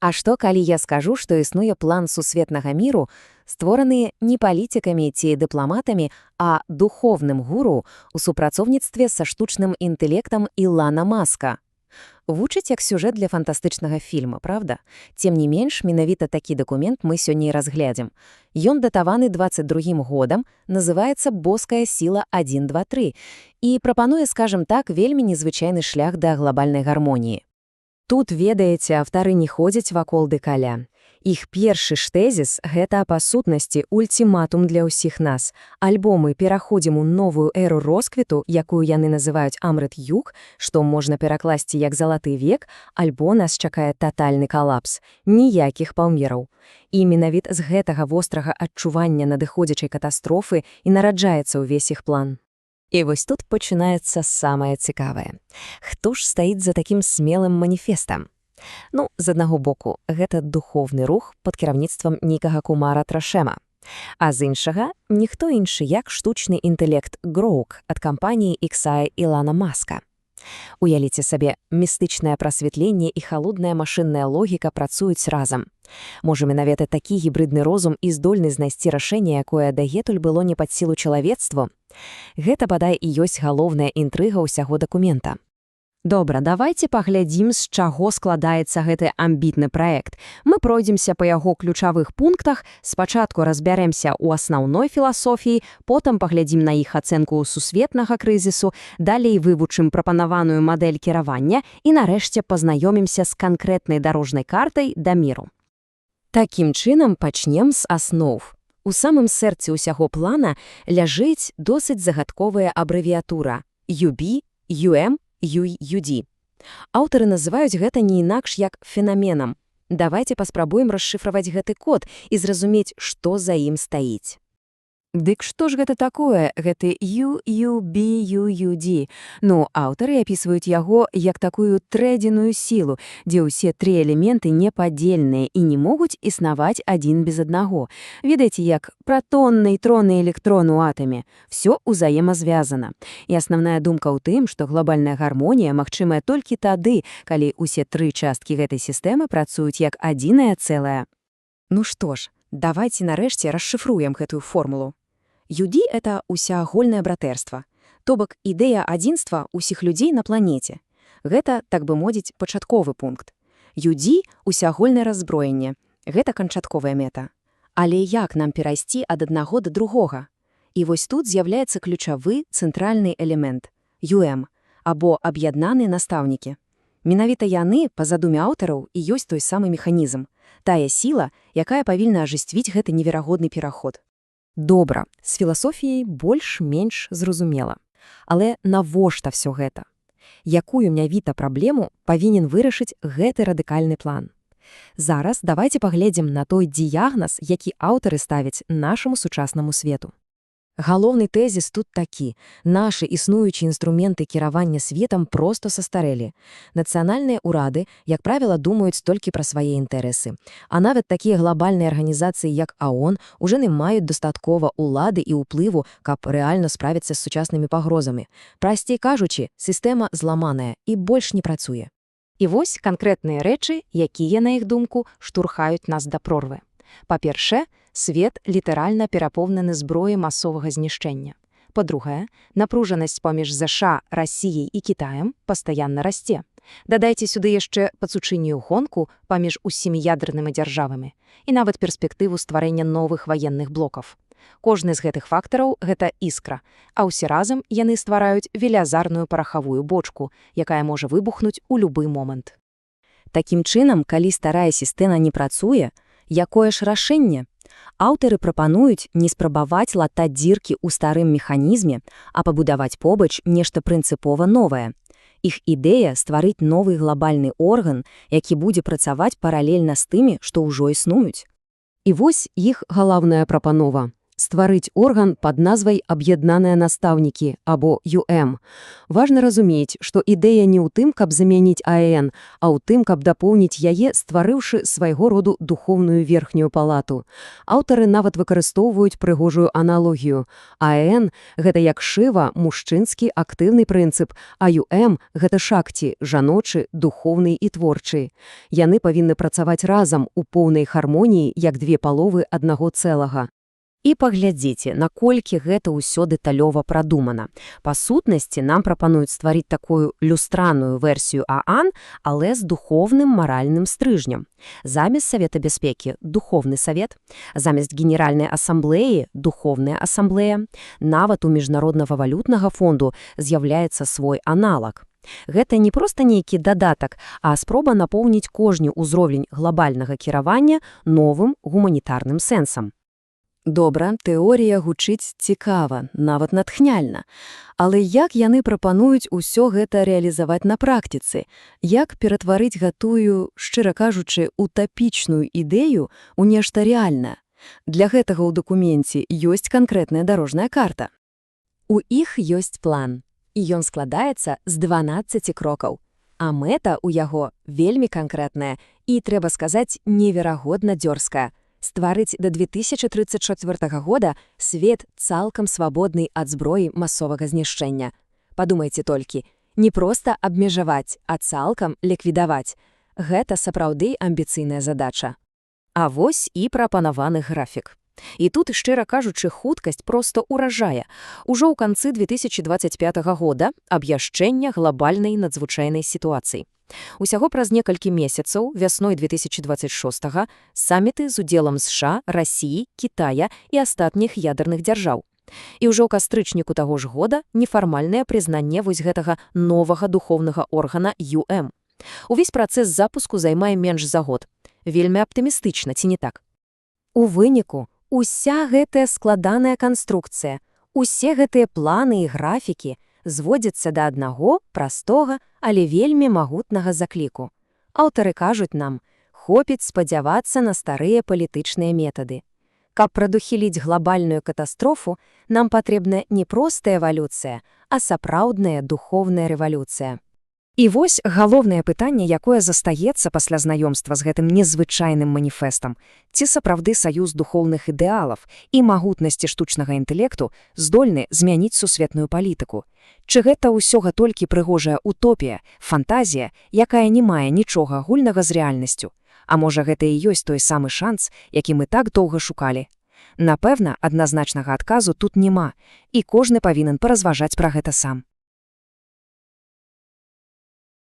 А што, калі я скажу, што існуе план сусветнага міру, створаны не палітыкамі ці дыпламатамі, а духовным гуру у супрацоўніцтве са штучным інтэлектам Ілана Маска. Вучыць як сюжэт для фантастычнага фільма, правда? Тем не менш, менавіта такі дакумент мы сёння і разглядзім. Ён датаваны 22-м годам, называецца «Боская сіла 1-2-3» і прапануе, скажем так, вельмі незвычайны шлях да глобальнай гармоніі. Тут, ведаеце, аўтары не ходзяць вакол дэкаля. Іх першы ж тэзіс – гэта, па сутнасці, ультыматум для ўсіх нас. Альбо мы пераходзім у новую эру росквіту, якую яны называюць Амрыт-юг, што можна перакласці як «залаты век», альбо нас чакае татальны калапс. Ніякіх паўмераў. І менавіта з гэтага вострага адчування надыходзячай катастрофы і нараджаецца ўвесь іх план. І вось тут пачынаецца самае цікавае. Хто ж стаіць за такім смелым маніфестам? Ну, з аднаго боку, гэта духовны рух пад кіраўніцтвам нейкага кумара Трашэма. А з іншага, ніхто іншы, як штучны інтэлект Гроук ад кампаніі XAI Ілана Маска. Уявіце сабе, містычнае прасвятленне і халодная машынная логіка працуюць разам. Можа, менавіта такі гібрыдны розум і здольны знайсці рашэнне, якое дагэтуль было не пад сілу чалавецтву? Гэта, бадай, і ёсць галоўная інтрыга ўсяго дакумента. Добра, давайце паглядзім, з чаго складаецца гэты амбітны праект. Мы пройдземся па яго ключавых пунктах, спачатку разбярэмся ў асноўной філасофіі, потым паглядзім на іх ацэнку сусветнага крызісу, далей вывучым прапанаваную мадэль кіравання і нарэшце пазнаёмімся з канкрэтнай дарожнай картай да міру. Такім чынам пачнем з асноў. У самым сэрцы ўсяго плана ляжыць досыць загадковая абрэвіятура UB, UM, UUD. Аўтары называюць гэта не інакш як фенаменам. Давайце паспрабуем расшыфраваць гэты код і зразумець, што за ім стаіць. Дык што ж гэта такое, гэты UUBUUD? Ну, аўтары апісваюць яго як такую трэдзіную сілу, дзе ўсе тры элементы непадзельныя і не могуць існаваць адзін без аднаго. Ведаеце, як пратон, нейтрон і электрон у атаме. Всё ўзаемазвязана. І асноўная думка ў тым, што глобальная гармонія магчымая толькі тады, калі ўсе тры часткі гэтай сістэмы працуюць як адзінае цэлае. Ну што ж, давайце нарэшце расшыфруем гэтую формулу. UD – это усеагульнае братэрства, то бок ідэя адзінства ўсіх людзей на планеце. Гэта, так бы мовіць, пачатковы пункт. UD – усеагульнае раззброенне. Гэта канчатковая мета. Але як нам перайсці ад аднаго да другога? І вось тут з'яўляецца ключавы цэнтральны элемент – UM, або аб'яднаныя настаўнікі. Менавіта яны, па задуме аўтараў, і ёсць той самы механізм. Тая сіла, якая павінна ажыццявіць гэты неверагодны пераход. Добра, з філасофіяй больш-менш зразумела. Але навошта ўсё гэта? Якую менавіта праблему павінен вырашыць гэты радыкальны план? Зараз давайце паглядзім на той дыягназ, які аўтары ставяць нашаму сучаснаму свету. Галоўны тэзіс тут такі. Нашы існуючыя інструменты кіравання светам проста састарэлі. Нацыянальныя ўрады, як правіла, думаюць толькі пра свае інтарэсы. А нават такія глобальныя арганізацыі, як ООН, уже не маюць дастаткова ўлады і ўплыву, каб рэальна справіцца з сучаснымі пагрозамі. Прасцей кажучы, сістэма зламаная і больш не працуе. І вось канкрэтныя рэчы, якія, на іх думку, штурхаюць нас да прорвы. Па-першае, свет літаральна перапоўнены зброяй масовага знішчэння. Па-другае, напружанасць паміж ЗША, Расіяй і Кітаем пастаянна расце. Дадайце сюды яшчэ пацучынную гонку паміж усімі ядернымі дзяржавамі і нават перспектыву стварэння новых ваенных блокаў. Кожны з гэтых фактараў – гэта іскра, а ўсе разам яны ствараюць велязарную парахавую бочку, якая можа выбухнуць у любы момант. Такім чынам, калі старая сістэма не працуе, якое ж рашэнне? Аўтары прапануюць не спрабаваць латаць дзіркі ў старым механізме, а пабудаваць побач нешта прынцыпова новае. Іх ідэя – стварыць новы глобальны орган, які будзе працаваць паралельна з тымі, што ўжо існуюць. І вось іх галоўная прапанова – стварыць орган пад назвай «Аб'яднаныя настаўнікі» або ЮМ. Важна разумець, што ідэя не ў тым, каб замяніць АН, а ў тым, каб дапоўніць яе, стварыўшы свайго роду духоўную верхнюю палату. Аўтары нават выкарыстоўваюць прыгожую аналогію. АН – гэта як Шыва, мужчынскі актыўны прынцып, а ЮМ – гэта Шакці, жаночы, духоўны і творчы. Яны павінны працаваць разам у поўнай гармоніі, як две паловы аднаго цэлага. І паглядзіце, наколькі гэта ўсё дэталёва прадумана. Па сутнасці, нам прапануюць стварыць такую люстраную версію ААН, але з духовным маральным стрыжнем. Замест Савета бяспекі – духовны савет, замест Генеральнай асамблеі – духовная асамблея, нават у Міжнароднага валютнага фонду з'яўляецца свой аналаг. Гэта не проста нейкі дадатак, а спроба напоўніць кожны ўзровень глобальнага кіравання новым гуманітарным сэнсам. Добра, тэорія гучыць цікава, нават натхняльна. Але як яны прапануюць усё гэта рэалізаваць на практыцы? Як ператварыць гэтую, шчыра кажучы, утапічную ідэю ў нешта рэальнае? Для гэтага ў дакуменце ёсць канкрэтная дарожная карта. У іх ёсць план, і ён складаецца з 12 крокаў. А мэта ў яго вельмі канкрэтная і, трэба сказаць, неверагодна дзёрзкая. Стварыць да 2034 года свет цалкам свабодны ад зброі масовага знішчэння. Падумайце толькі, не проста абмежаваць, а цалкам ліквідаваць. Гэта сапраўды амбіцыйная задача. А вось і прапанаваны графік. І тут, шчыра кажучы, хуткасць проста ўражае. Ужо ў канцы 2025 года абвяшчэнне глобальнай надзвычайнай сітуацыі. Усяго праз некалькі месяцаў, вясной 2026-га, саміты з удзелам США, Расіі, Кітая і астатніх ядерных дзяржаў. І ўжо ў кастрычніку таго ж года нефармальнае прызнанне вось гэтага новага духоўнага органа ЮМ. Увесь працэс запуску займае менш за год. Вельмі аптымістычна, ці не так? У выніку, уся гэтая складаная канструкцыя, усе гэтыя планы і графікі зводзяцца да аднаго простога, але вельмі магутнага закліку. Аўтары кажуць нам, хопіць спадзявацца на старыя палітычныя метады. Каб прадухіліць глобальную катастрофу, нам патрэбна не простая эвалюцыя, а сапраўдная духовная рэвалюцыя. І вось галоўнае пытанне, якое застаецца пасля знаёмства з гэтым незвычайным маніфестам. Ці сапраўды саюз духоўных ідэалаў і магутнасці штучнага інтэлекту здольны змяніць сусветную палітыку? Чы гэта ўсё толькі прыгожая утопія, фантазія, якая не мае нічога агульнага з рэальнасцю? А можа, гэта і ёсць той самы шанс, які мы так доўга шукалі? Напэўна, адназначнага адказу тут няма, і кожны павінен паразважаць пра гэта сам.